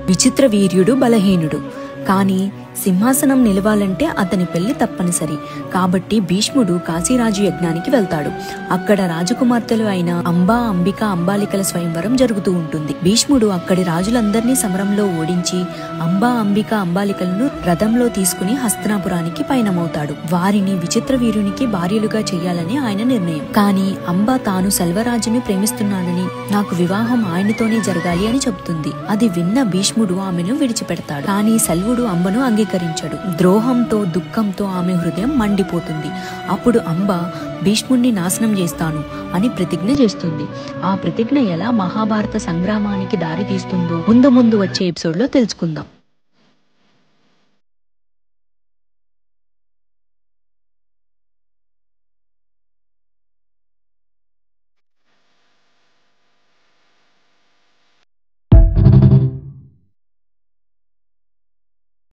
విచిత్ర వీర్యుడు బలహీనుడు, కానీ సింహాసనం నిలవాలంటే అతని పెళ్లి తప్పనిసరి. కాబట్టి భీష్ముడు కాశీరాజు యజ్ఞానికి వెళ్తాడు. అక్కడ రాజకుమార్తెలు అయిన అంబా, అంబిక, అంబాలికల స్వయంవరం జరుగుతూ ఉంటుంది. భీష్ముడు అక్కడి రాజులందరినీ సమరంలో ఓడించి అంబా, అంబిక, అంబాలికలను రథంలో తీసుకుని హస్తినాపురానికి పయనమవుతాడు. వారిని విచిత్ర వీరునికి భార్యలుగా చెయ్యాలని ఆయన నిర్ణయం. కానీ అంబ తాను సెల్వరాజుని ప్రేమిస్తున్నానని, నాకు వివాహం ఆయనతోనే జరగాలి అని చెబుతుంది. అది విన్న భీష్ముడు ఆమెను విడిచిపెడతాడు. కానీ సెల్వుడు అంబను అంగీకరించడు. ద్రోహంతో, దుఃఖంతో ఆమె హృదయం మండిపోతుంది. అప్పుడు అంబ భీష్ముడిని నాశనం చేస్తాను అని ప్రతిజ్ఞ చేస్తుంది. ఆ ప్రతిజ్ఞ ఎలా మహాభారత సంగ్రామానికి దారి తీస్తుందో ముందు వచ్చే ఎపిసోడ్ లో తెలుసుకుందాం.